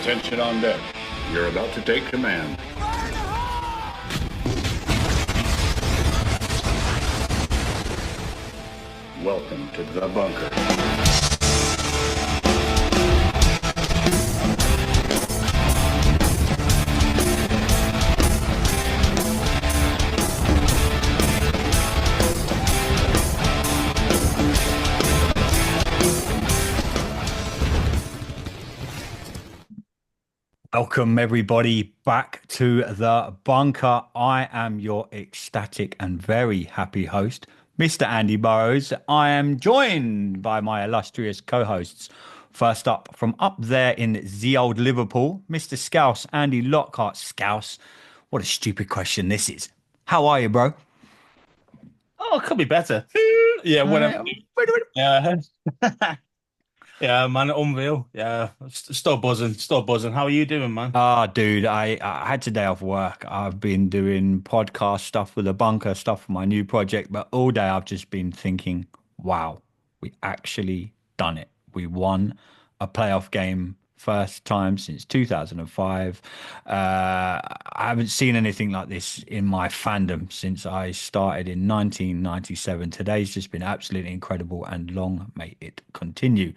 Attention on deck. You're about to take command. Welcome to the bunker. Welcome, everybody, back to the bunker. I am your ecstatic and very happy host, Mr. Andy Burrows. I am joined by my illustrious co-hosts. First up, from up there in the old Liverpool, Mr. Scouse, Andy Lockhart. Scouse, what a stupid question this is. How are you, bro? Oh, it could be better. Yeah, whatever. Yeah. Yeah, man, unreal. Yeah, still buzzing, still buzzing. How are you doing, man? Dude, I had today off work. I've been doing podcast stuff with the bunker, stuff for my new project, but all day I've just been thinking, wow, we actually done it. We won a playoff game first time since 2005. I haven't seen anything like this in my fandom since I started in 1997. Today's just been absolutely incredible, and long may it continue.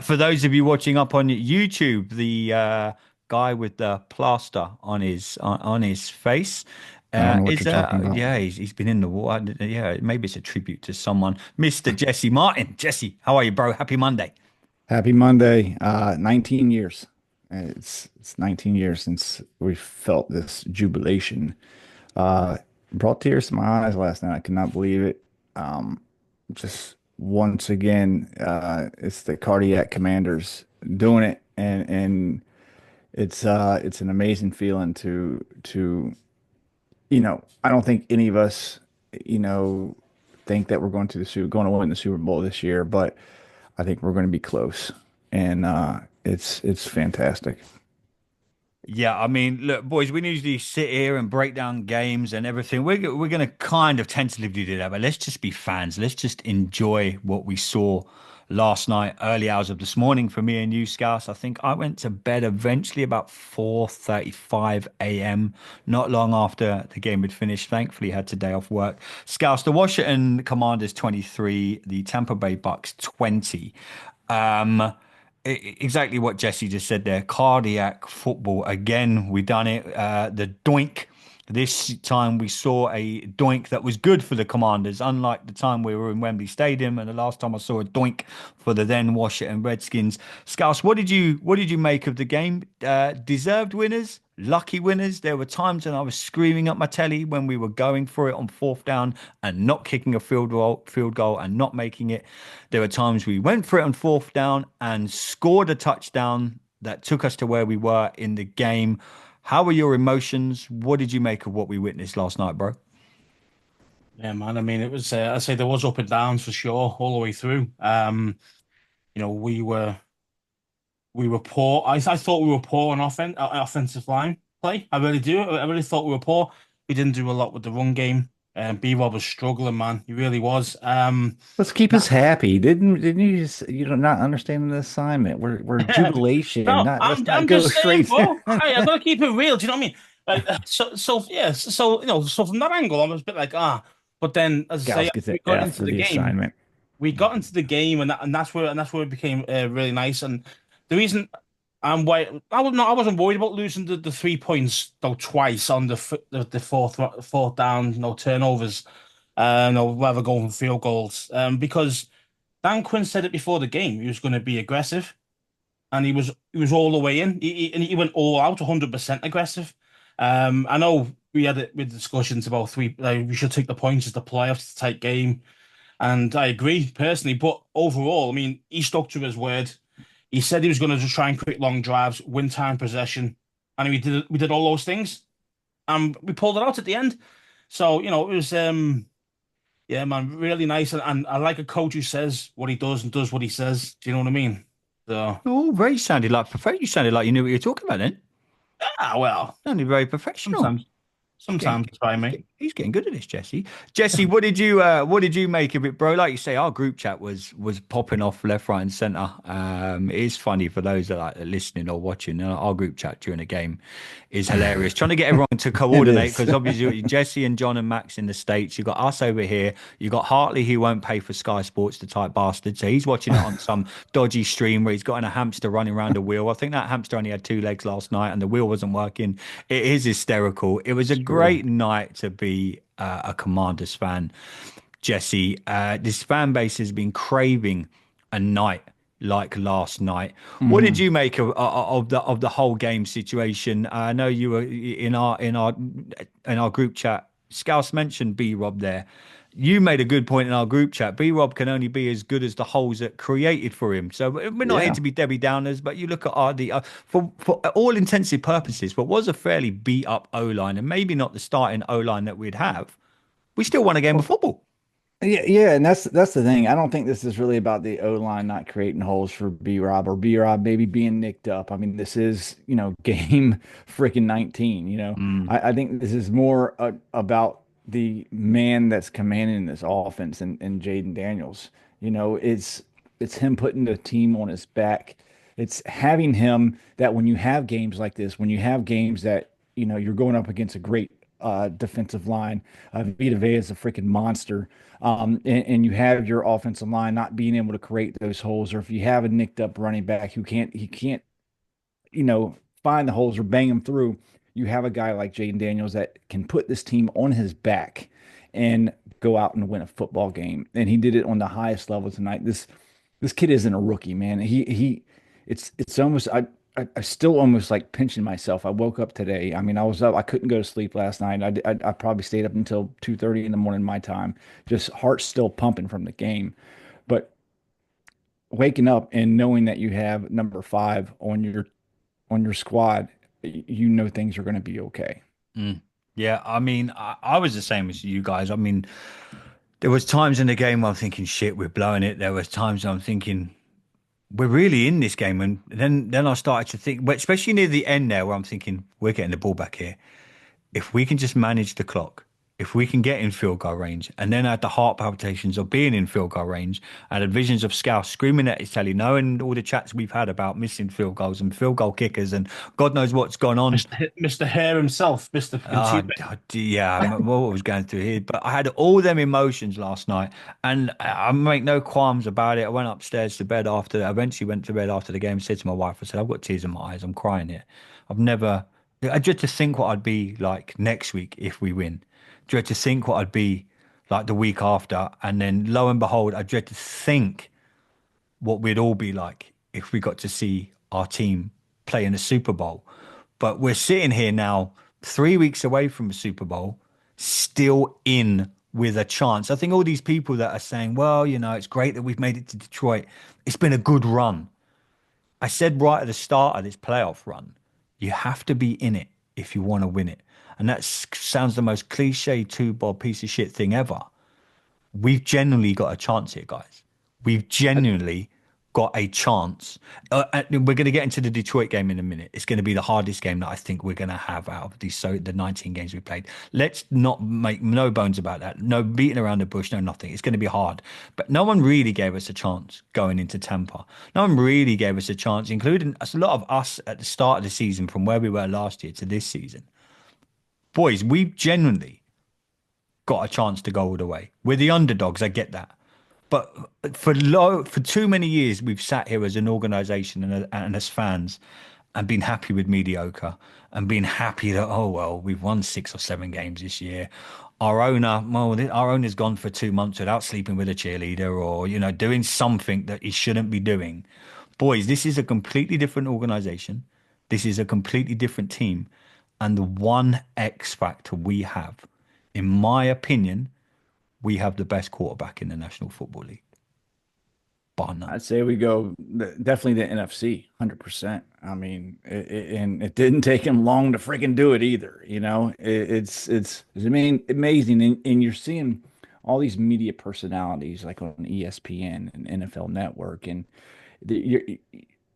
For those of you watching up on YouTube, the guy with the plaster on his face. I don't know what you're talking about. Yeah, he's been in the water. Yeah, maybe it's a tribute to someone. Mr. Jesse Martin. Jesse, how are you, bro? Happy Monday. Happy Monday. 19 years. It's 19 years since we felt this jubilation. Brought tears to my eyes last night. I could not believe it. Just once again, it's the cardiac commanders doing it, and it's an amazing feeling to I don't think any of us, think that we're going to win the Super Bowl this year, but I think we're going to be close, and it's fantastic. Yeah, I mean, look, boys, we usually sit here and break down games and everything. We're going to kind of tentatively do that, but let's just be fans. Let's just enjoy what we saw last night, early hours of this morning for me and you, Scouse. I think I went to bed eventually about 4:35 a.m., not long after the game had finished. Thankfully, had today off work. Scouse, the Washington Commanders 23, the Tampa Bay Bucks 20. Exactly what Jesse just said there. Cardiac football. Again, we done it. The doink. This time we saw a doink that was good for the Commanders, unlike the time we were in Wembley Stadium and the last time I saw a doink for the then Washington Redskins. Scouse, what did you make of the game? Deserved winners, lucky winners. There were times when I was screaming at my telly when we were going for it on fourth down and not kicking a field goal and not making it. There were times we went for it on fourth down and scored a touchdown that took us to where we were in the game. How were your emotions? What did you make of what we witnessed last night, bro? Yeah, man. I mean, it was. I say there was up and downs for sure all the way through. We were poor. I thought we were poor on offensive line play. I really do. I really thought we were poor. We didn't do a lot with the run game. B-Rob was struggling, man. He really was. Let's keep us happy. Didn't you just not understanding the assignment? We're jubilation. No, Not let's I'm not I'm go just saying, straight. bro. Hey, I gotta keep it real. Do you know what I mean? So yeah. So so from that angle, I was a bit like But then, as I say, Gals gets we an got F into for the the game. assignment. We got into the game, and that's where it became really nice. And the reason I'm why I wasn't worried about losing the 3 points though twice on the fourth down, turnovers, rather going for field goals. Because Dan Quinn said it before the game, he was going to be aggressive, and he was all the way in. And he went all out, 100% aggressive. I know we had it with discussions about three. Like, we should take the points as the playoffs, it's a tight game. And I agree personally, but overall, I mean, he stuck to his word. He said he was going to just try and create long drives, win time possession, and we did all those things, and we pulled it out at the end. So it was yeah, man, really nice, and I like a coach who says what he does and does what he says. Do you know what I mean? So Oh, very sounded like professional. You sounded like you knew what you were talking about then. well, Sounded very professional. sometimes I try, mate. He's getting good at this, Jesse. Jesse, what did you make of it, bro? Like you say, our group chat was popping off left, right, and center. It is funny for those that are listening or watching. Our group chat during a game is hilarious. Trying to get everyone to It coordinate is. because obviously you got Jesse and John and Max in the States. You got us over here. You got Hartley who won't pay for Sky Sports, the type bastard. So he's watching it on some dodgy stream where he's got a hamster running around a wheel. I think that hamster only had two legs last night and the wheel wasn't working. It is hysterical. It was a True. great night to be a Commanders fan, Jesse. This fan base has been craving a night like last night. What did Mhm. you make of the whole game situation? I know you were in our group chat. Scouse mentioned B Rob there. You made a good point in our group chat. B Rob can only be as good as the holes that created for him. So we're not here Yeah. to be Debbie Downers, but you look at for all intensive purposes, what was a fairly beat up O line, and maybe not the starting O line that we'd have, we still won a game of football. Yeah, yeah, and that's the thing. I don't think this is really about the O line not creating holes for B Rob or B Rob maybe being nicked up. I mean, this is, game freaking 19, Mm, I think this is more about the man that's commanding this offense and Jaden Daniels. It's him putting the team on his back. It's having him that when you have games like this, when you have games that, you're going up against a great defensive line. Vita Vea is a freaking monster. And you have your offensive line not being able to create those holes, or if you have a nicked up running back who he can't, you know, find the holes or bang them through, you have a guy like Jaden Daniels that can put this team on his back and go out and win a football game. And he did it on the highest level tonight. This kid isn't a rookie, man. It's almost I still almost like pinching myself. I woke up today. I mean, I was up. I couldn't go to sleep last night. I probably stayed up until 2:30 in the morning my time. Just heart still pumping from the game. But waking up and knowing that you have number five on your squad, you know things are going to be okay. mm. Yeah, I mean, I was the same as you guys. I mean, there was times in the game where I'm thinking, shit, we're blowing it. There was times I'm thinking, we're really in this game. And then I started to think, but especially near the end there, where I'm thinking, we're getting the ball back here. If we can just manage the clock, if we can get in field goal range, and then add the heart palpitations of being in field goal range, and the visions of Scouse screaming at his telly, knowing all the chats we've had about missing field goals and field goal kickers, and God knows what's gone on. Mr. Hare himself, Mr. Fucking Yeah, what was going through here, but I had all them emotions last night, and I make no qualms about it. I went upstairs to bed after. I eventually went to bed after the game. Said to my wife, I said, "I've got tears in my eyes. I'm crying here. I've never. I dread to think what I'd be like next week if we win. Dread to think what I'd be like the week after, and then lo and behold, I dread to think what we'd all be like if we got to see our team play in a Super Bowl. But we're sitting here now, 3 weeks away from a Super Bowl, still in with a chance. I think all these people that are saying, well, it's great that we've made it to Detroit. It's been a good run. I said right at the start of this playoff run, you have to be in it if you want to win it. And that sounds the most cliche two-bob piece of shit thing ever. We've genuinely got a chance here, guys. We've genuinely got a chance. And we're going to get into the Detroit game in a minute. It's going to be the hardest game that I think we're going to have out of the 19 games we played. Let's not make no bones about that. No beating around the bush, no nothing. It's going to be hard. But no one really gave us a chance going into Tampa. No one really gave us a chance, including a lot of us at the start of the season from where we were last year to this season. Boys, we've genuinely got a chance to go all the way. We're the underdogs. I get that. But for too many years, we've sat here as an organization and as fans and been happy with mediocre and been happy that, oh, well, we've won 6 or 7 games this year. Our owner's gone for 2 months without sleeping with a cheerleader or, doing something that he shouldn't be doing. Boys, this is a completely different organization. This is a completely different team. And the one X factor we have, in my opinion, we have the best quarterback in the National Football League, bar none. I'd say we go definitely the NFC, 100%. I mean, and it didn't take him long to freaking do it either. I mean, amazing, and you're seeing all these media personalities like on ESPN and NFL Network, and the, you're,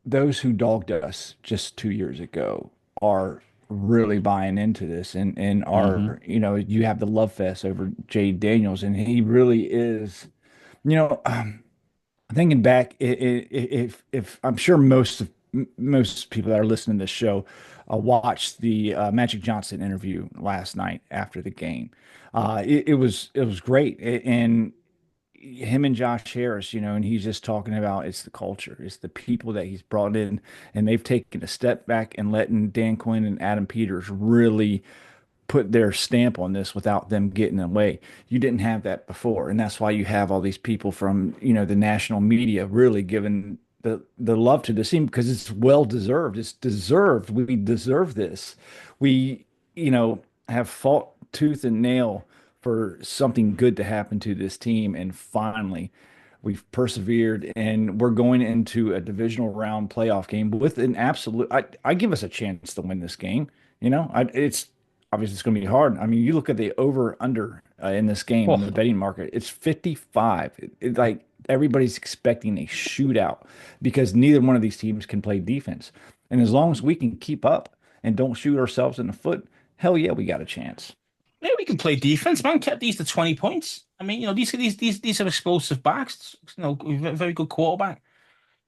those who dogged us just 2 years ago are really buying into this and Hmm. are, you have the love fest over Jay Daniels, and he really is, you know, thinking back, if I'm sure most people that are listening to this show watched the Magic Johnson interview last night after the game. It was great, and him and Josh Harris, and he's just talking about it's the culture, it's the people that he's brought in, and they've taken a step back and letting Dan Quinn and Adam Peters really put their stamp on this without them getting away. You didn't have that before, and that's why you have all these people from, the national media really giving the love to this team because it's well deserved. It's deserved. We deserve this. We, have fought tooth and nail for something good to happen to this team, and finally we've persevered, and we're going into a divisional round playoff game with an absolute. I give us a chance to win this game. It's obviously it's going to be hard. I mean, you look at the over under in this game on Oh, the betting market, it's 55. Like everybody's expecting a shootout because neither one of these teams can play defense. And as long as we can keep up and don't shoot ourselves in the foot, hell yeah, we got a chance. Yeah, we can play defense, man. Kept these to 20 points. I mean, these are explosive backs. We've got a very good quarterback.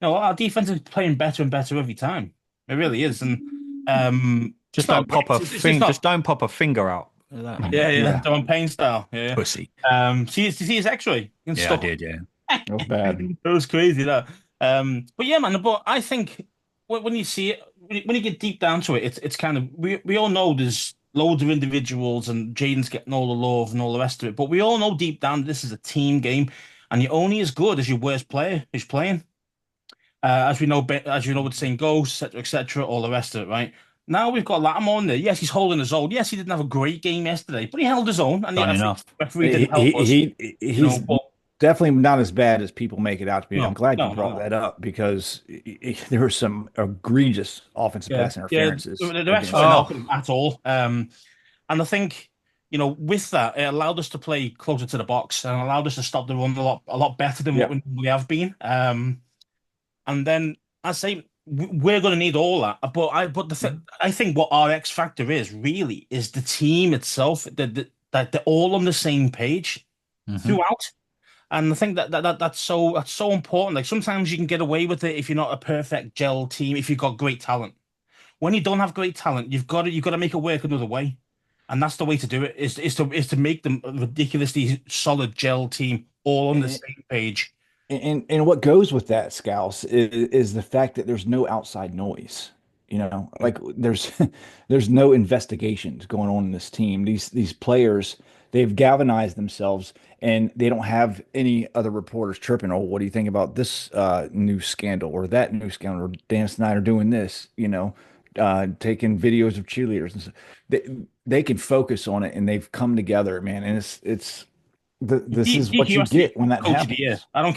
Our defense is playing better and better every time. It really is, and it's just not don't great. pop a It's just not. don't pop a finger out. That, Yeah, Yeah, Don Payne style. Yeah. pussy. See his X-ray and Yeah, I stuff. did. Yeah. that was bad. It was crazy that. But yeah, man. But I think when you see it, when you get deep down to it, it's kind of we all know there's loads of individuals and Jaden's getting all the love and all the rest of it. But we all know deep down this is a team game, and you're only as good as your worst player is playing. As you know, with the saying goes, etc., all the rest of it, right? Now we've got Lattimore in there. Yes, he's holding his own. Yes, he didn't have a great game yesterday, but he held his own, and Done I think enough. the referee He, didn't help us. he's But definitely not as bad as people make it out to be. I'm no, glad you no, no, brought no. that up because there were some egregious offensive Yeah, pass yeah. interferences The rest against weren't him. Oh, helping him at all. And I think with that, it allowed us to play closer to the box and allowed us to stop the run a lot better than what Yeah. we have been. And then I say we're going to need all that. I think what our X factor is really is the team itself that they're all on the same page hmm. throughout. And I think that's so important. Like sometimes you can get away with it if you're not a perfect gel team, if you've got great talent. When you don't have great talent, you've got to make it work another way. And that's the way to do it is to make them a ridiculously solid gel team all on the same page. And what goes with that, Scouts, is the fact that there's no outside noise. Like there's no investigations going on in this team. These players, they've galvanized themselves, and they don't have any other reporters chirping, "Oh, what do you think about this new scandal or that new scandal?" Or Dan Snyder doing this, taking videos of cheerleaders, and stuff. They can focus on it, and they've come together, man. And this is what DQ you has to be get when that coach of the year. happens. I don't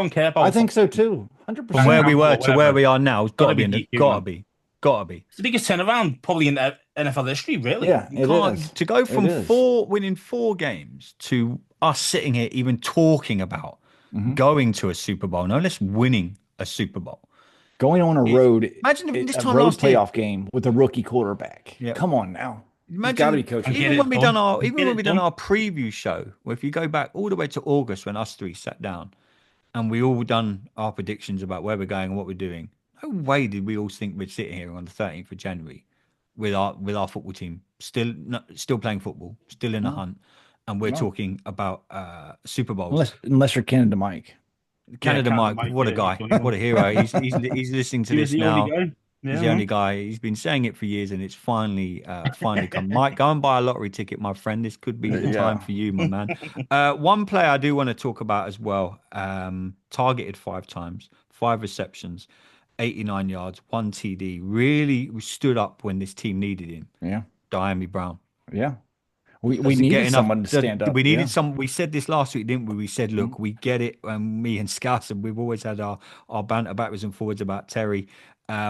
care I about think so too. From where 100%. we were to where whatever. we are now, it's Got got to to be be in the DQ, man. gotta be. It's the biggest turnaround probably in NFL history, really. Yeah, You it is. can't to go It from is. winning 4 games to us sitting here even talking about Mhm. going to a Super Bowl, no less winning a Super Bowl. Going on a It, road, imagine if this a time road last year. playoff game with a rookie quarterback. Yeah. Come on now. He's got to be Imagine coaching And the get even team. when it we done. done our And even get when we it done done. our preview show, where if you go back all the way to August when us three sat down and we all done our predictions about where we're going and what we're doing. No way did we all think we'd sit here on the 13th of January with our football team still playing football, still in the No, hunt, and we're no. talking about Super Bowls. Unless you're Canada Mike. Yeah, Canada Canada Mike, Mike. what a Yeah, he's guy, the only what one. a hero. He's listening to He was this the only now. guy. He's Yeah, the only man. guy. He's been saying it for years, and it's finally come. Mike, go and buy a lottery ticket, my friend. This could be the time Yeah. for you, my man. One player I do want to talk about as well. Targeted 5 times, 5 receptions, 89 yards, 1 TD. Really stood up when this team needed him. Yeah. Diami Brown Yeah. We doesn't get needed enough. someone to stand up. We needed Yeah. some. We said this last week, didn't we? We said, Mhm. look, we get it. And me and Scouse, and we've always had our banter backwards and forwards about Terry.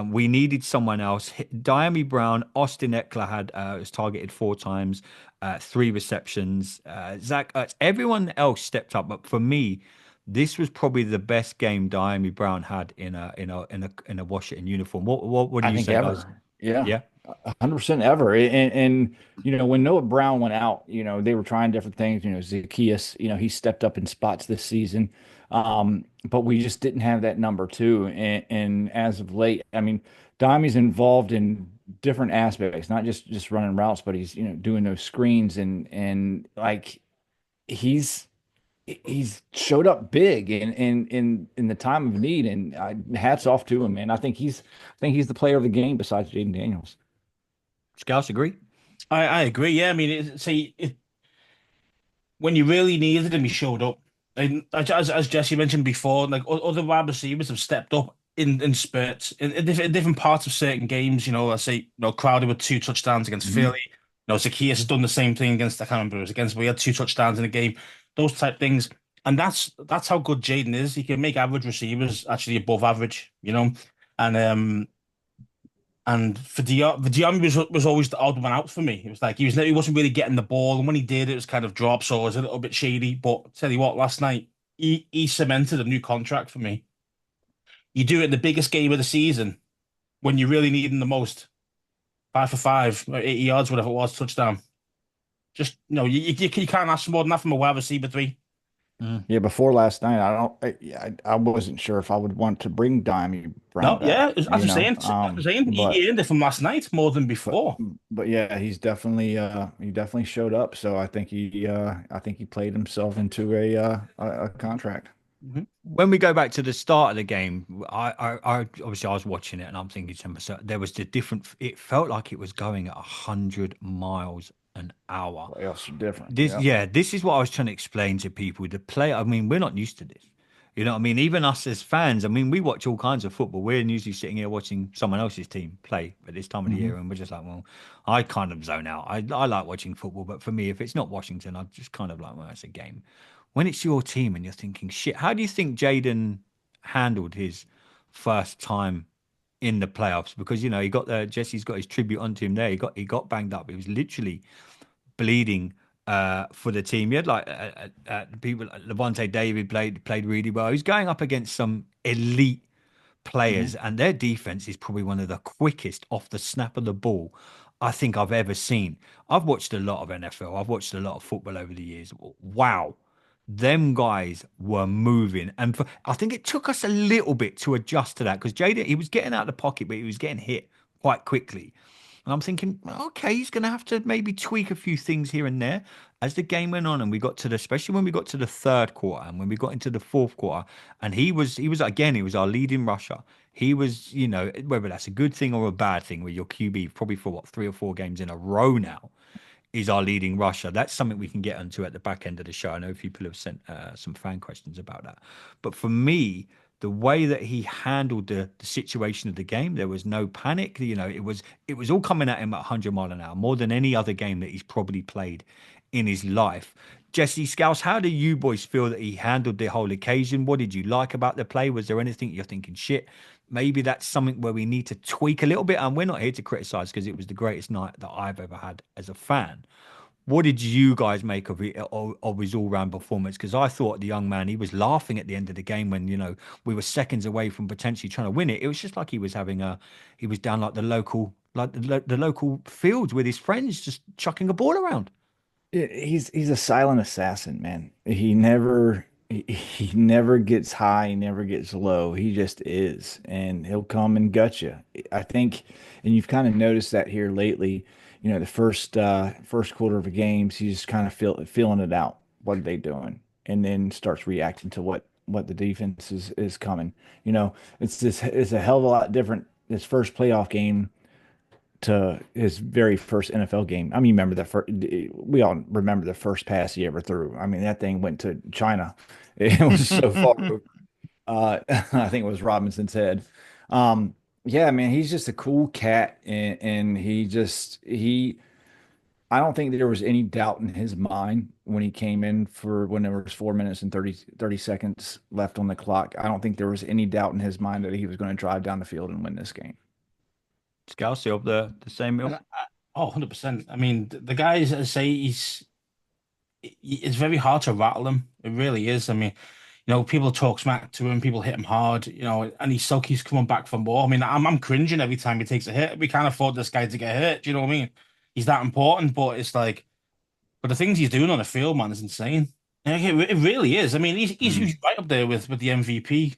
We needed someone else. Diami Brown, Austin Eckler was targeted 4 times, 3 receptions. Zach Ertz, everyone else stepped up, but for me, this was probably the best game Diami Brown had in a Washington uniform. What do I you think say, guys? ever. Yeah. Yeah. 100% ever. And when Noah Brown went out, they were trying different things. Zacchaeus, he stepped up in spots this season. But we just didn't have that number two. And as of late, I mean, Dami's involved in different aspects, not just running routes, but he's, doing those screens and like he's he's showed up big in the time of need, and hats off to him, man. I think he's the player of the game besides Jaden Daniels. Scouts agree. I agree. Yeah, I mean, when you really needed him, he showed up. And as Jesse mentioned before, like other wide receivers have stepped up in spurts in different parts of certain games. Let's say Crowder with 2 touchdowns against Mhm. Philly. Zacchaeus has done the same thing against, I can't remember, it was against, we had 2 touchdowns in a game. Those type things, and that's how good Jaden is. He can make average receivers actually above average. And for Dion was always the odd one out for me. It was like he wasn't really getting the ball, and when he did, it was kind of drop, so it was a little bit shady. But tell you what, last night he cemented a new contract for me. You do it in the biggest game of the season when you really need him the most. 5 for 5, 80 yards, whatever it was, touchdown. Just you can't ask for more than that from a wide receiver three. Mm. Yeah, before last night, I wasn't sure if I would want to bring Dimey Brown No, back, yeah, as I'm saying, he but earned it from last night more than but before. but yeah, he definitely showed up. So I think he played himself into a contract. Mhm. When we go back to the start of the game, I obviously I was watching it and I'm thinking to myself, there was the different. It felt like it was going at 100 miles an hour. Playoffs are different. This, Yep. yeah, this is what I was trying to explain to people. The play, I mean, we're not used to this. You know what I mean? Even us as fans, I mean, we watch all kinds of football. We're usually sitting here watching someone else's team play at this time of the Hmm. year, and we're just like, well, I kind of zone out. I like watching football, but for me, if it's not Washington, I just kind of like, well, it's a game. When it's your team and you're thinking, shit, how do you think Jaden handled his first time in the playoffs? Because he got Jesse's got his tribute onto him there. He got banged up. He was literally bleeding for the team. You had like people, Levante David played really well. He's going up against some elite Hmm. players, and their defense is probably one of the quickest off the snap of the ball I think I've ever seen. I've watched a lot of NFL. I've watched a lot of football over the years. Wow. Them guys were moving, and I think it took us a little bit to adjust to that because Jaden, he was getting out of the pocket, but he was getting hit quite quickly. And I'm thinking, okay, he's going to have to maybe tweak a few things here and there as the game went on. And we got to especially when we got to the third quarter and when we got into the fourth quarter, and he was our leading rusher. He was, whether that's a good thing or a bad thing, with your QB probably for what 3 or 4 games in a row now is our leading rusher. That's something we can get onto at the back end of the show. I know people have sent some fan questions about that. But for me, the way that he handled the situation of the game, there was no panic. It was all coming at him at 100 mile an hour, more than any other game that he's probably played in his life. Jesse Scouse, how do you boys feel that he handled the whole occasion? What did you like about the play? Was there anything you're thinking, shit, maybe that's something where we need to tweak a little bit? And we're not here to criticize because it was the greatest night that I've ever had as a fan. What did you guys make of it, of his all-round performance? Because I thought the young man, he was laughing at the end of the game when, we were seconds away from potentially trying to win it. It was just like he was down like the local fields with his friends, just chucking a ball around. He's a silent assassin, man. He never gets high, he never gets low. He just is, and he'll come and gut you. I think, and you've kind of noticed that here lately. The first quarter of the games, he's just kind of feeling it out. What are they doing? And then starts reacting to what the defense is coming. It's a hell of a lot different. This first playoff game to his very first NFL game. I mean, remember the first, we all remember the first pass he ever threw. I mean, that thing went to China. It was so far. I think it was Robinson's head. Yeah, man, he's just a cool cat, and I don't think there was any doubt in his mind when he came in for when there was 4 minutes and thirty seconds left on the clock. I don't think there was any doubt in his mind that he was going to drive down the field and win this game. Scouse, you of the same And milk? oh, 100%. I mean, the guy, as I say, it's very hard to rattle him. It really is. I mean, People talk smack to him, people hit him hard, and he still keeps coming back for more. I mean, I'm cringing every time he takes a hit. We can't afford this guy to get hurt. Do you know what I mean? He's that important, but it's like, but the things he's doing on the field, man, is insane. Like, it really is. I mean, Mm. he's right up there with the MVP.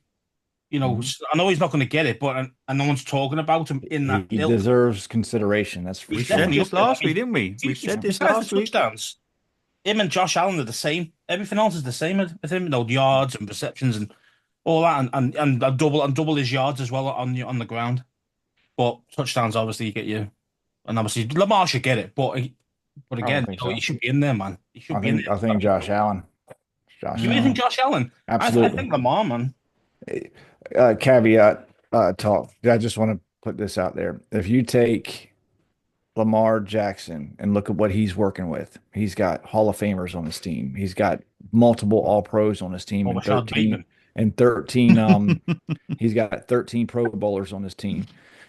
Mhm. I know he's not going to get it, but and no one's talking about him in that He ilk. deserves consideration. That's for We He's said definitely sure. up this there. I last week, mean, didn't we? We said this besides the last week. touchdowns, him and Josh Allen are the same. Everything else is the same with him. Yards and receptions and all that, and double his yards as well on the ground. But touchdowns, obviously, get you, and obviously Lamar should get it. But I would again, think he so. should be in there, man. He should be in I think there. Josh Allen. Josh You really think Allen. Josh Allen? I Absolutely. think Lamar, man. Caveat talk. I just want to put this out there. If you take Lamar Jackson and look at what he's working with, he's got Hall of Famers on his team. He's got multiple All Pros on his team Oh, and Rashad 13 Bateman. and 13 he's got 13 Pro Bowlers on his team.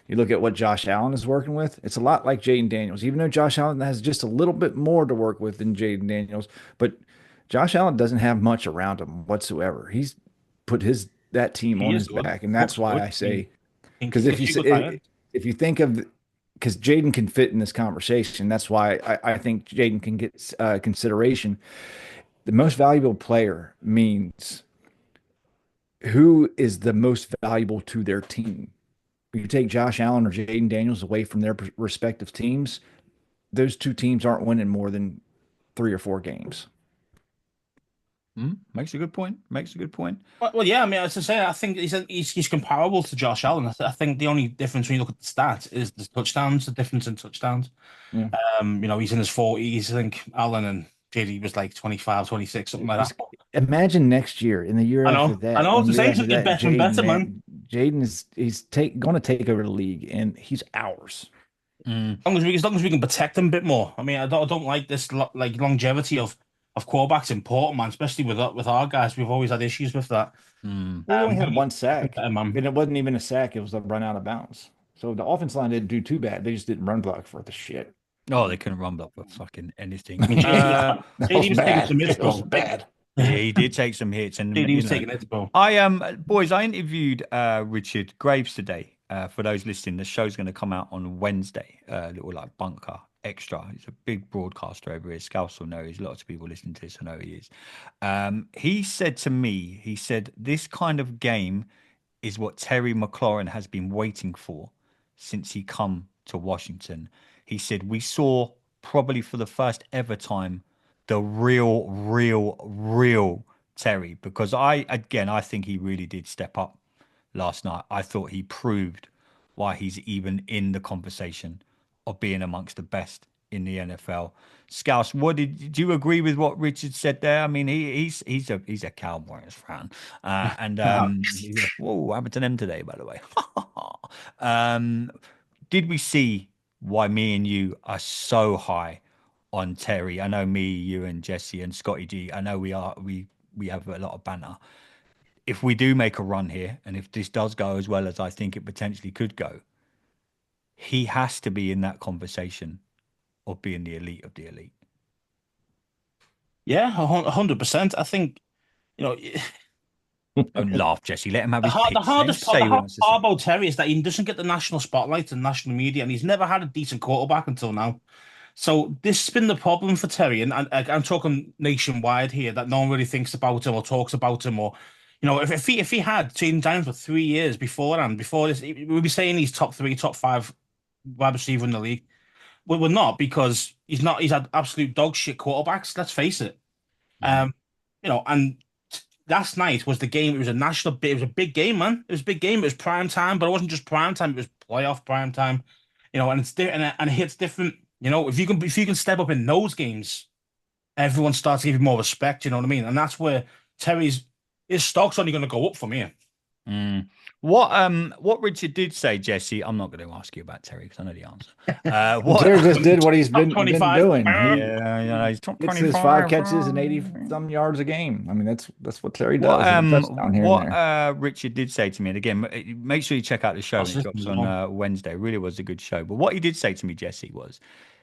You look at what Josh Allen is working with, it's a lot like Jaden Daniels, even though Josh Allen has just a little bit more to work with than Jaden Daniels. But Josh Allen doesn't have much around him whatsoever. He's put his that team He on is his good. back, and that's Looks why good. I I mean, say because if you he's a good tight say end. if you think of because Jaden can fit in this conversation, that's why I think Jaden can get consideration. The most valuable player means who is the most valuable to their team. If you take Josh Allen or Jaden Daniels away from their respective teams, those two teams aren't winning more than 3 or 4 games. Makes a good point. Makes a good point. Well, yeah. I mean, as I say, I think he's comparable to Josh Allen. I think the only difference when you look at the stats is the touchdowns. The difference in touchdowns. Yeah. He's in his 40s. I think Allen and JD was like 25, 26, something like Just that. imagine next year and the year I after know. I that know. and To the year say it's after getting that, better and Jaden, better, man. man, Jaden is he's going to take over the league and he's ours. Mm. As long as we can protect him a bit more. I mean, I don't like this like longevity of quarterbacks important, man. Especially with our guys, we've always had issues with that. Mm. We only But had one sack, better, man. and it wasn't even a sack; it was a run out of bounds. So the offense line didn't do too bad. They just didn't run block for the shit. Oh, they couldn't run block for fucking anything. I mean, That was JD was taking bad. some hits, It was bro. bad. Yeah, he did take some hits, and JD was taking hits, bro. boys, I interviewed Richard Graves today. For those listening, the show's going to come out on Wednesday. Little like bunker extra. He's a big broadcaster over here. Scouse will know. There's lots of people listening to this. I know he is. He said to me, he said, this kind of game is what Terry McLaurin has been waiting for since he come to Washington. He said, we saw probably for the first ever time the real Terry, because I think he really did step up last night. I thought he proved why he's even in the conversation of being amongst the best in the NFL. Scouse, do you agree with what Richard said there? I mean, he's a Cowboys fan, and whoa, what happened to them today, by the way? um, did we see why me and you are so high on Terry? I know me, you, and Jesse and Scotty G. I know we have a lot of banter. If we do make a run here, and if this does go as well as I think it potentially could go, he has to be in that conversation of being the elite of the elite. Yeah, 100%. I think you know Don't laugh, Jesse. Let him have his the pitch. Let him hardest part, say the what he hardest wants to part say. about Terry is that he doesn't get the national spotlight and national media, and he's never had a decent quarterback until now. So this has been the problem for Terry, and I'm talking nationwide here that no one really thinks about him or talks about him, or if he had Jaden Daniels for 3 years beforehand, before this, we'd be saying he's top three, top five wide receiver in the league. Well, we're not because he's not. He's had absolute dog shit quarterbacks. Let's face it. Mhm. And last night was the game. It was a national. It was a big game, man. It was a big game. It was prime time, but it wasn't just prime time. It was playoff prime time. And it's and it hits different. If you can step up in those games, everyone starts to give you more respect. You know what I mean? And that's where Terry's his stock's only going to go up from here. Mm. What Richard did say, Jesse, I'm not going to ask you about Terry because I know the answer. Well, Terry just did what he's Top been 25. doing. He's top Gets his 5 25. catches and 80 some yards a game. I mean, that's what Terry What does. And a touchdown here and what there. Richard did say to me, and again, make sure you check out the show when it drops on Wednesday. It really was a good show. But what he did say to me, Jesse, was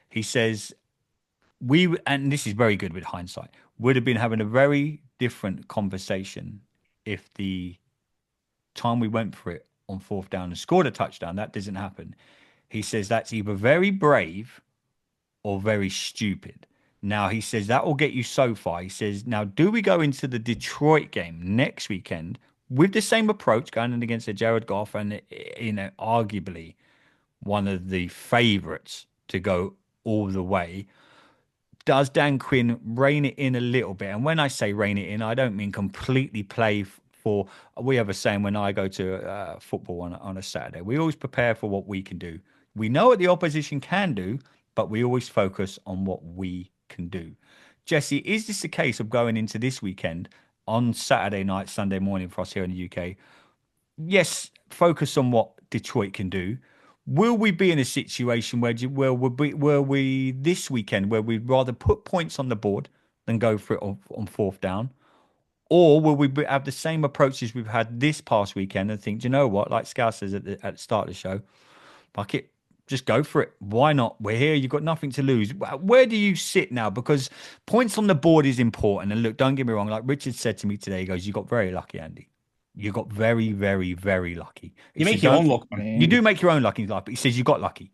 he says and this is very good with hindsight, would have been having a very different conversation if the time we went for it on fourth down and scored a touchdown, that doesn't happen. He says that's either very brave or very stupid. Now, he says that will get you so far. He says, now, do we go into the Detroit game next weekend with the same approach, going in against a Jared Goff and, arguably one of the favorites to go all the way? Does Dan Quinn rein it in a little bit? And when I say rein it in, I don't mean completely play for. We have a saying when I go to football on a Saturday, we always prepare for what we can do. We know what the opposition can do, but we always focus on what we can do. Jesse, is this the case of going into this weekend on Saturday night, Sunday morning for us here in the UK? Yes, focus on what Detroit can do. Will we be in a situation where we this weekend where we'd rather put points on the board than go for it on fourth down? Or will we have the same approaches we've had this past weekend and think, do you know what, like Scout says at the start of the show, fuck it, just go for it. Why not? We're here. You've got nothing to lose. Where do you sit now? Because points on the board is important. And look, don't get me wrong. Like Richard said to me today, he goes, you got very lucky, Andy. You got very, very, very lucky. You make your own luck, man. You do make your own luck in life, but he says you got lucky.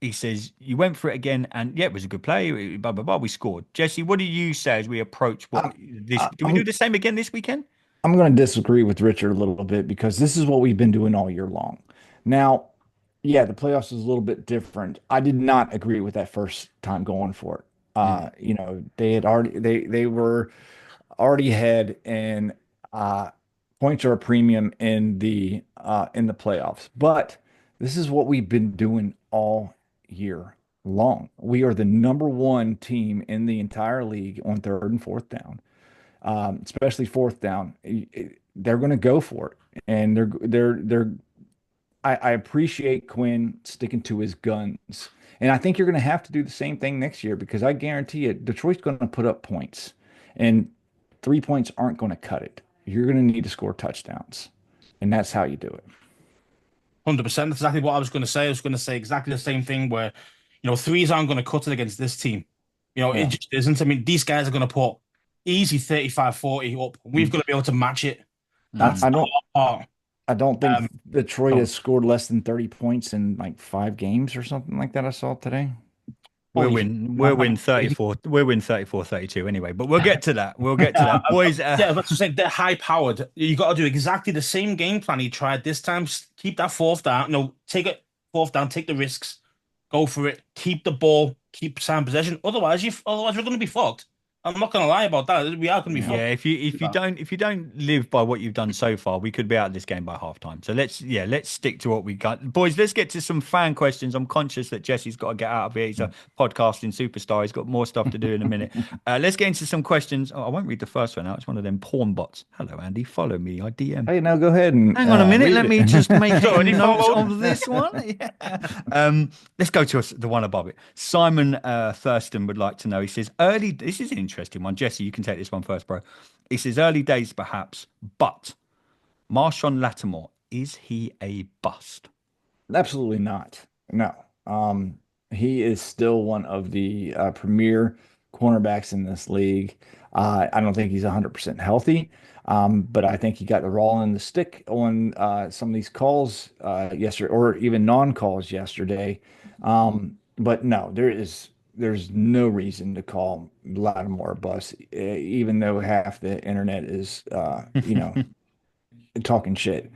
He says you went for it again, and yeah, it was a good play. Blah blah blah. We scored. Jesse, what do you say as we approach what this? Do we do the same again this weekend? I'm going to disagree with Richard a little bit because this is what we've been doing all year long. Now, yeah, the playoffs is a little bit different. I did not agree with that first time going for it. You know, they were already ahead, and points are a premium in the playoffs. But this is what we've been doing all year long. We are the number one team in the entire league on third and fourth down, especially fourth down. They're going to go for it, and I appreciate Quinn sticking to his guns, and I think you're going to have to do the same thing next year because I guarantee you, Detroit's going to put up points, and 3 points aren't going to cut it. You're going to need to score touchdowns, and that's how you do it. 100%. That's exactly what I was going to say. I was going to say exactly the same thing where, threes aren't going to cut it against this team. It just isn't. I mean, these guys are going to put easy 35-40 up. We've got to be able to match it. I don't think Detroit has scored less than 30 points in like 5 games or something like that I saw today. We'll win 34. We'll win 34-32 anyway, but we'll get to that. Boys. Yeah, that's just saying they're high powered. You got to do exactly the same game plan he tried this time. Keep that fourth down. No, take it fourth down, take the risks, go for it, keep the ball, keep sound possession. Otherwise we're going to be fucked. I'm not going to lie about that. We are going to be fucked. Yeah, if you don't live by what you've done so far, we could be out of this game by halftime. So let's stick to what we got, boys. Let's get to some fan questions. I'm conscious that Jesse's got to get out of here. He's a podcasting superstar. He's got more stuff to do in a minute. Let's get into some questions. I won't read the first one out. It's one of them porn bots. Hello, Andy. Follow me. I DM. Hey, now go ahead and hang on a minute. Let me just make notes of this one. Yeah. Let's go to the one above it. Simon Thurston would like to know. He says, this is an interesting one. Jesse, you can take this one first, bro. He says, early days perhaps, but Marshawn Lattimore, is he a bust? Absolutely not. No. He is still one of the premier cornerbacks in this league. I don't think he's 100% healthy, but I think he got the raw end of the stick on some of these calls yesterday, or even non-calls yesterday. But no, there's no reason to call Lattimore a bust, even though half the internet is, talking shit.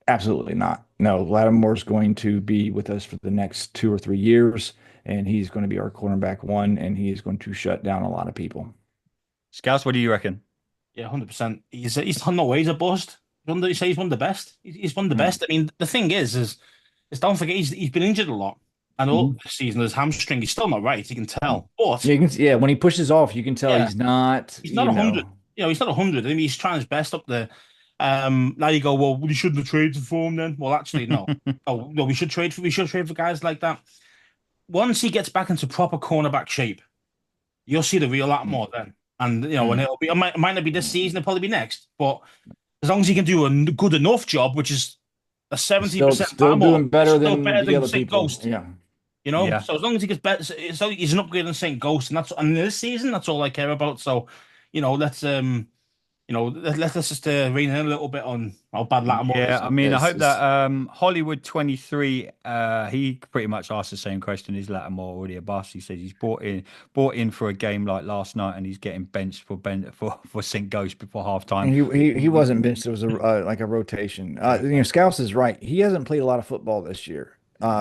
Absolutely not. No, Lattimore's going to be with us for the next 2 or 3 years, and he's going to be our cornerback one, and he is going to shut down a lot of people. Scouts, what do you reckon? Yeah, 100%. He's no way he's a bust. You say he's one of the best. He's one of the best. I mean, the thing is don't forget he's been injured a lot. And all this season, his hamstring, he's still not right. You can tell. But when he pushes off, you can tell he's not. He's not 100. He's not 100. I mean, he's trying his best up there. Now you go, well, we shouldn't have traded for him then. Well, actually, no. We should trade for guys like that. Once he gets back into proper cornerback shape, you'll see the real Lattimore then. And and it might not be this season, it'll probably be next. But as long as he can do a good enough job, which is a 70%, still doing better than the other St. people. Ghost. Yeah. So as long as he gets better, so he's an upgrade on St. Ghost, and this season, that's all I care about. So, let's let's just rein in a little bit on how bad Lattimore Yeah, is. I mean, I It's, hope that it's Hollywood 23, he pretty much asked the same question. Is Lattimore already a bust? He said he's brought in for a game like last night, and he's getting benched for St. Ghost before halftime. and he wasn't benched. It was like a rotation. Scouse is right. He hasn't played a lot of football this year.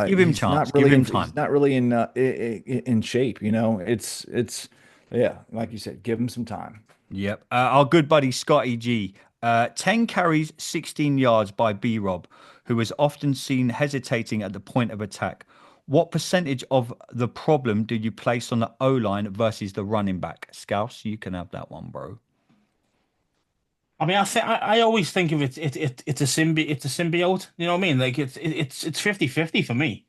Give him He's chance. not Give really him he's time. not really in shape. It's yeah, like you said, give him some time. Yep. Our good buddy Scotty G. 10 carries, 16 yards by B Rob, who was often seen hesitating at the point of attack. What percentage of the problem do you place on the O line versus the running back? Scouse, you can have that one, bro. I mean, I always think of it's a symbiote. You know what I mean? Like it's 50-50 for me.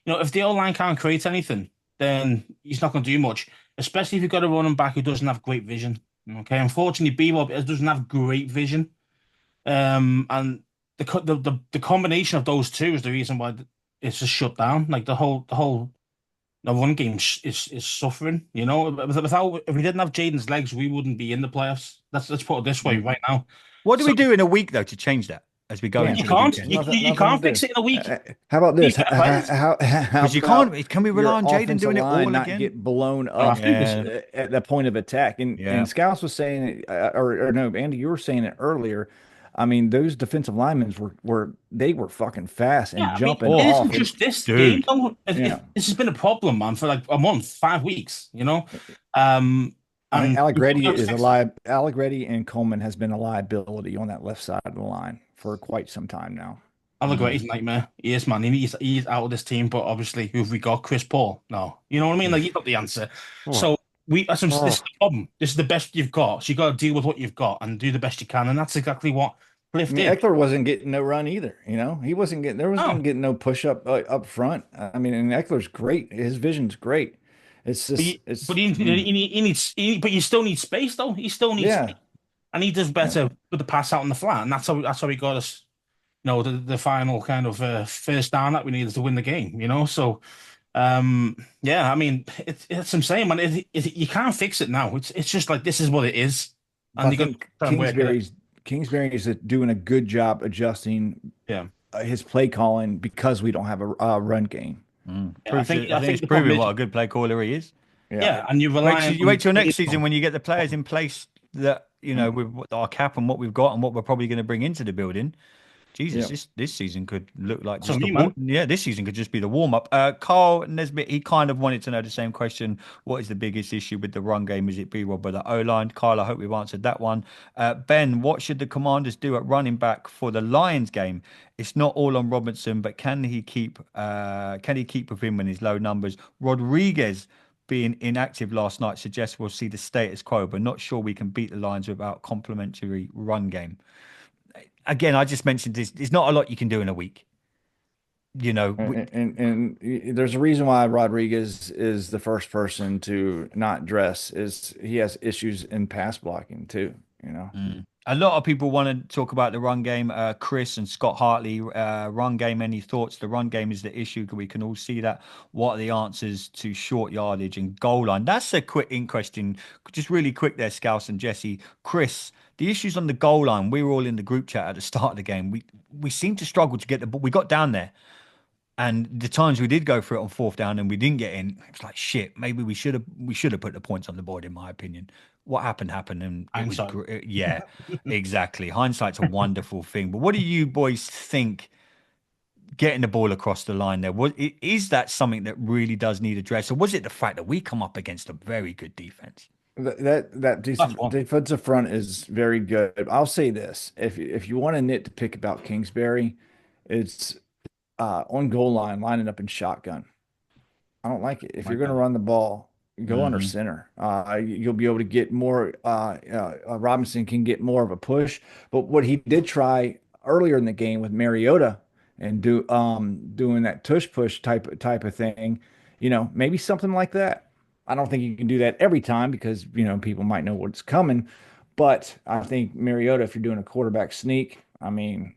If the O line can't create anything, then he's not going to do much. Especially if you've got a running back who doesn't have great vision. Okay, unfortunately, B-Rob doesn't have great vision. And the combination of those two is the reason why it's just shut down. Like the run game is suffering. Without if we didn't have Jaden's legs, we wouldn't be in the playoffs. Let's put it this way right now. What do So we do in a week, though, to change that as we go Yeah, you into the can't weekend? you, you, you nothing can't to fix do. it in a week. How about Be this? better players. How Because you can't. about Can we rely your on Jaden offensive doing it line all not again? get blown Oh, I up think this. Yeah, at the point of attack? And yeah. Scouts was saying, or no, Andy, you were saying it earlier. I mean, those defensive linemen were fucking fast Yeah, and I mean, jumping it Oh, off, isn't and just this game, dude. though. yeah. This has been a problem, man, for like a month, 5 weeks. Um, I think and Allegretti we've is a fixed it. li Allegretti and Coleman has been a liability on that left side of the line for quite some time now. Allegretti's a nightmare. He is, man. He's out of this team, but obviously, who've we got? Chris Paul? No, you know what I mean? Like, he's got the answer. Oh, So this is oh. the problem. This is the best you've got. So you got to deal with what you've got and do the best you can, and that's exactly what I Cliff mean, did. Eckler wasn't getting no run either. He wasn't getting there No, wasn't getting no push up front. I mean, and Eckler's great. His vision's great. It's but just you, but it's but you still need space, though. He still needs yeah. space, and he does Yeah. better with the pass out on the flat, and that's how he got us. The final kind of first down that we needed to win the game. So yeah, I mean, it's I'm saying, man, you can't fix it now. It's just like this is what it is, I and you got to think try and work at it. Kingsbury is doing a good job adjusting Yeah, his play calling because we don't have a run game. yeah. I Proves think it. I I think think it's the problem proving is, what a good play caller he is. Yeah. yeah, and you're Wait, relying you wait on till next season when you get the players in place that with our cap and what we've got and what we're probably going to bring into the building. Jesus, Yeah. this season could look like That's what just I the mean, man. yeah. This season could just be the warm up. Carl Nesbitt, he kind of wanted to know the same question. What is the biggest issue with the run game? Is it B Rob or the O line? Carl, I hope we've answered that one. Ben, what should the Commanders do at running back for the Lions game? It's not all on Robinson, but can he keep with him when his low numbers? Rodriguez being inactive last night suggests we'll see the status quo, but not sure we can beat the Lions without complementary run game. Again, I just mentioned this. There's not a lot you can do in a week. You know, we, And there's a reason why Rodriguez is the first person to not dress is he has issues in pass blocking too. a lot of people want to talk about the run game. Chris and Scott Hartley, run game. Any thoughts? The run game is the issue. We can all see that. What are the answers to short yardage and goal line? That's a quick in question. Just really quick there, Scouse and Jesse. Chris, the issues on the goal line. We were all in the group chat at the start of the game. We seemed to struggle to get the ball. We got down there. And the times we did go for it on fourth down and we didn't get in, it was like shit. Maybe we should have put the points on the board, in my opinion. What happened, and it was Hindsight. great. Yeah, exactly. Hindsight's a wonderful thing. But what do you boys think? Getting the ball across the line there, is that something that really does need address, or was it the fact that we come up against a very good defense? That That's one. defensive front is very good. I'll say this: if you want a nit to pick about Kingsbury, it's on goal line lining up in shotgun. I don't like it. If you're going to Okay. run the ball, go under Hmm. center. You'll be able to get more. Robinson can get more of a push. But what he did try earlier in the game with Mariota and doing that tush push type of thing, maybe something like that. I don't think you can do that every time because people might know what's coming. But I think Mariota, if you're doing a quarterback sneak, I mean,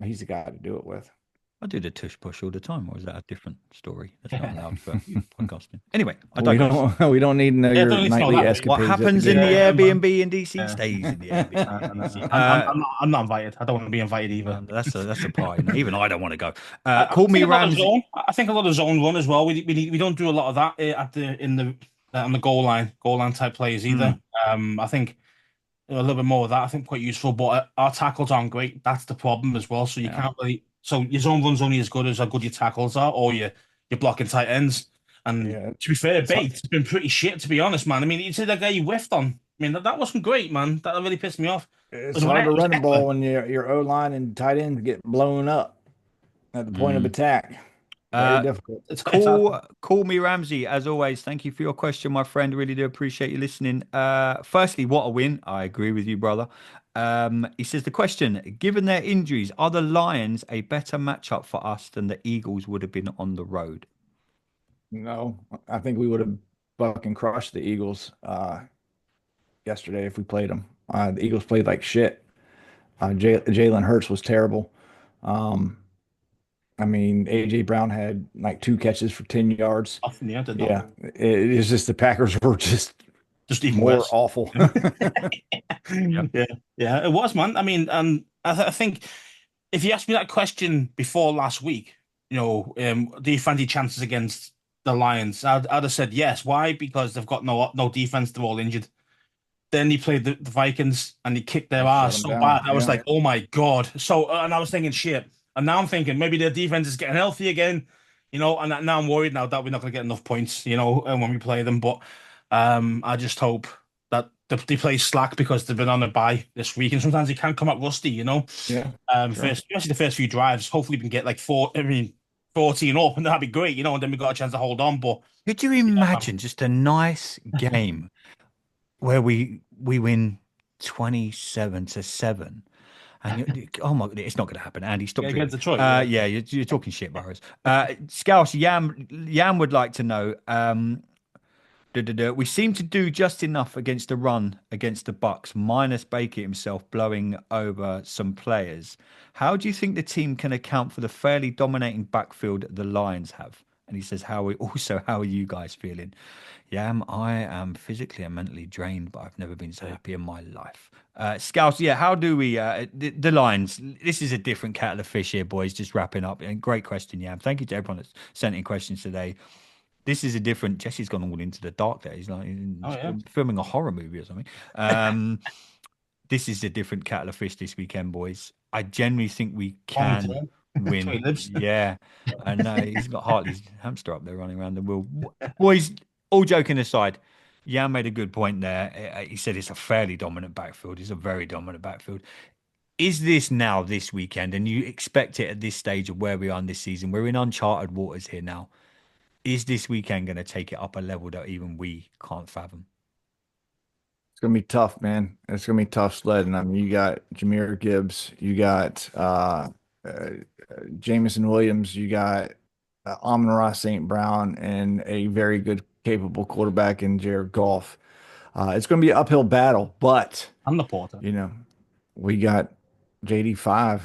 he's the guy to do it with. I do the tush push all the time, or is that a different story? That's not allowed for podcasting. Anyway, I We digress. don't we don't need to know Yeah, your don't need to know nightly that. What escapades at the happens in the game. Yeah, man. Airbnb in DC Yeah. stays in the Airbnb No, in no, DC. no. I'm not invited. I don't want to be invited either. That's a part. You know, even I don't want to go. I Call me think a lot of Ramsey. zone. I think a lot of zone run as well. We don't do a lot of that at the in the on the goal line type players either. I think a little bit more of that. I think quite useful, but our tackles aren't great. That's the problem as well. So you Yeah. can't really. So your zone run's only as good as how good your tackles are, or your blocking tight ends. And Yeah. to be fair, It's hard. Bates has been pretty shit, to be honest, man. I mean, you see that guy you whiffed on. I mean, that wasn't great, man. That really pissed me off. It's hard to run the ball when your O line and tight ends get blown up at the point of attack. Very Uh, difficult. call me Ramsey. As always, thank you for your question, my friend. Really do appreciate you listening. Firstly, what a win. I agree with you, brother. He says the question, given their injuries, are the Lions a better matchup for us than the Eagles would have been on the road? No, I think we would have fucking crushed the Eagles yesterday if we played them. The Eagles played like shit. Jalen Hurts was terrible. Um, I mean, AJ Brown had like 2 catches for 10 yards. Nothing, yeah, did Yeah, nothing. it's just the Packers were just Just even more worse. awful. Yeah, yeah, it was, man. I mean, and I think if you asked me that question before last week, do you fancy chances against the Lions? I'd have said yes. Why? Because they've got no defense. They're all injured. Then he played the Vikings and he kicked their Shut ass them so down. bad. I was Yeah. like, oh my God. So, and I was thinking, shit. And now I'm thinking maybe their defense is getting healthy again, and now I'm worried now that we're not going to get enough points, when we play them. But I just hope that they play slack because they've been on a bye this week. And sometimes they can come out rusty. Yeah, sure. Especially the first few drives. Hopefully we can get like 14 up and that'd be great, and then we got a chance to hold on. But Could you imagine just a nice game where we win 27-7? And oh my, it's not going to happen, Andy. Stop against dreaming. Detroit, Yeah, you're talking shit, Burrows. Scouse Yam would like to know. We seem to do just enough against the run against the Bucks, minus Baker himself blowing over some players. How do you think the team can account for the fairly dominating backfield the Lions have? And he says, how are you guys feeling? Yam, I am physically and mentally drained, but I've never been so happy in my life. Scouts, yeah, how do we, the Lions, this is a different kettle of fish here, boys, just wrapping up. And great question, Yam. Thank you to everyone that's sent in questions today. This is a different, Jesse's gone all into the dark there. He's like filming a horror movie or something. This is a different kettle of fish this weekend, boys. I genuinely think we can win. Yeah. I know he's got Hartley's hamster up there running around the wheel. Boys, all joking aside, Jan made a good point there. He said it's a fairly dominant backfield. It's a very dominant backfield. Is this now this weekend, and you expect it at this stage of where we are in this season? We're in uncharted waters here now. Is this weekend going to take it up a level that even we can't fathom? It's gonna be tough, man. It's gonna be tough sledding. I mean, you got Jameer Gibbs, you got Jameson Williams, you got Amon-Ra St. Brown, and a very good, capable quarterback in Jared Goff. It's going to be an uphill battle, but I'm the Porter. We got JD5,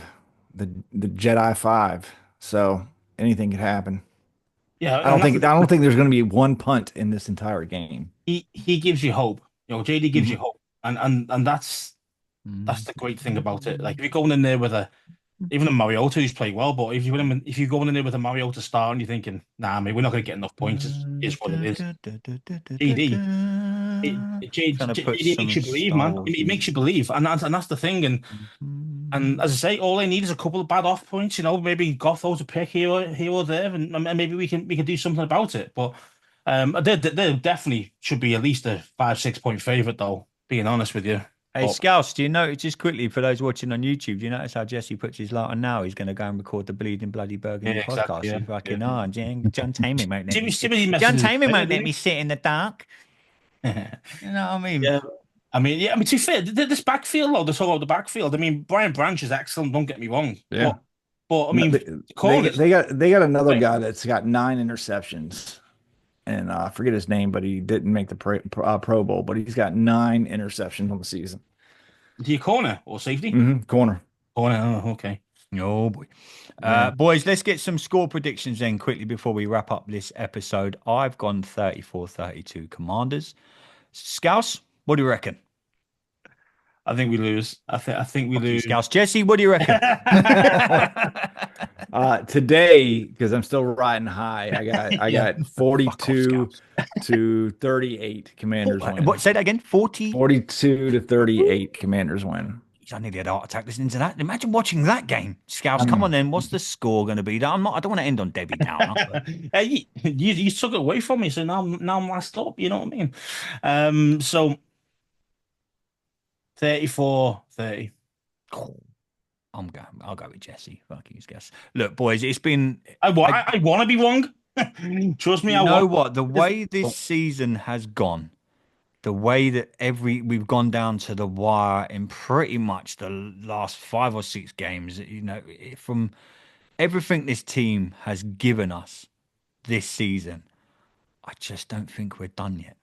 the Jedi 5. So anything could happen. Yeah, I don't think there's going to be one punt in this entire game. He gives you hope. JD gives you hope, and that's the great thing about it. Like if you're going in there with even a Mariota who's played well, but if you're going in there with a Mariota start and you're thinking, nah, man, we're not going to get enough points, is what it is. JD makes you believe, man. It makes you believe, and that's the thing. And as I say, all I need is a couple of bad off points. Maybe Goff throws a pick here or there, and maybe we can do something about it. But they definitely should be at least a 5-6 point favorite, though. Being honest with you. Hey, Scouse, do you notice, just quickly for those watching on YouTube, do you notice how Jesse puts his light on now? He's going to go and record the Bleeding Bloody Burgundy podcast. Exactly, Fucking John Taming won't let me John Taming won't let me sit in the dark. You know what I mean? Yeah. I mean, to be fair, this backfield, though, the talk about the backfield. I mean, Brian Branch is excellent. Don't get me wrong. Yeah. But I mean, they got another guy that's got 9 interceptions. And I forget his name, but he didn't make the Pro Bowl. But he's got 9 interceptions on the season. Do you corner or safety? Corner. Corner. Oh, okay. Oh boy. Yeah. Boys, let's get some score predictions then quickly before we wrap up this episode. I've gone 34-32 Commanders. Scouse, what do you reckon? I think we lose. I think we Fuck you, lose. Scouse. Jesse, what do you reckon? Today, because I'm still riding high, I Yeah. got Fuck off, 42 Scouse. to 38 Commanders win. What, say that again? 40? 42 to 38 Commanders win. I nearly had a heart attack listening to that. Imagine watching that game. Scouse, I come know. on then. What's the score going to be? I don't want to end on Debbie Downer. But Hey, you took it away from me, so now I'm last up. You know what I mean? So 34-30. I'll go with Jesse. Fuck you, Scouse. Look, boys, it's been. I want to be wrong. Trust me, You I know want. what? The way this season has gone, the way that we've gone down to the wire in pretty much the last 5 or 6 games, from everything this team has given us this season, I just don't think we're done yet.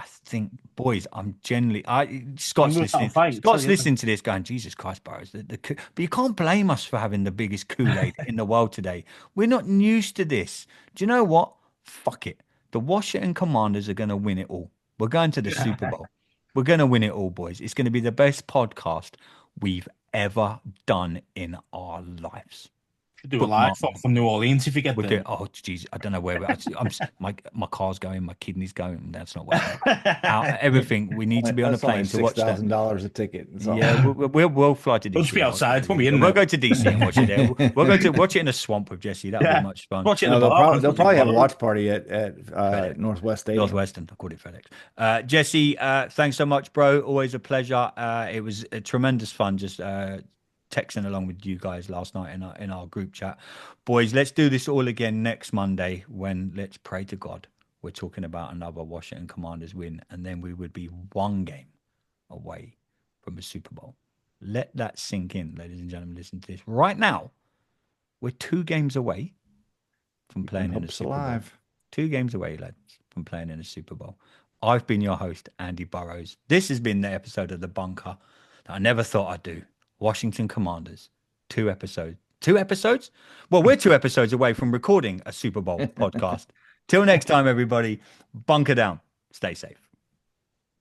I think, boys, Scott's I'm listening. fight, Scott's listening to this, going, Jesus Christ, Burrows. But you can't blame us for having the biggest Kool-Aid in the world today. We're not used to this. Do you know what? Fuck it. The Washington Commanders are going to win it all. We're going to the Super Bowl. We're going to win it all, boys. It's going to be the best podcast we've ever done in our lives. Should do a live from New Orleans if you get We'll there. do, oh, jeez, I don't know where my car's going, my kidney's going. That's not where everything. We need to be on a That's only plane to watch that. $6,000 a ticket. That's all. Yeah, we'll fly to DC. We'll just be outside. We'll be in We'll there. go to DC and watch it there. We'll go to watch it in a swamp with Jesse. That'll be much fun. Watch it in No, the bar. they'll probably have a watch party at Northwest Stadium. Northwestern, I called it FedEx. Jesse, thanks so much, bro. Always a pleasure. It was a tremendous fun just texting along with you guys last night in our group chat. Boys, let's do this all again next Monday when, let's pray to God, we're talking about another Washington Commanders win, and then we would be one game away from a Super Bowl. Let that sink in, ladies and gentlemen. Listen to this. Right now, we're 2 games away from playing in a Super Bowl. 2 games away, lads, from playing in a Super Bowl. I've been your host, Andy Burrows. This has been the episode of The Bunker that I never thought I'd do. Washington Commanders. 2 episodes. 2 episodes? Well, we're 2 episodes away from recording a Super Bowl podcast. Till next time, everybody, bunker down. Stay safe.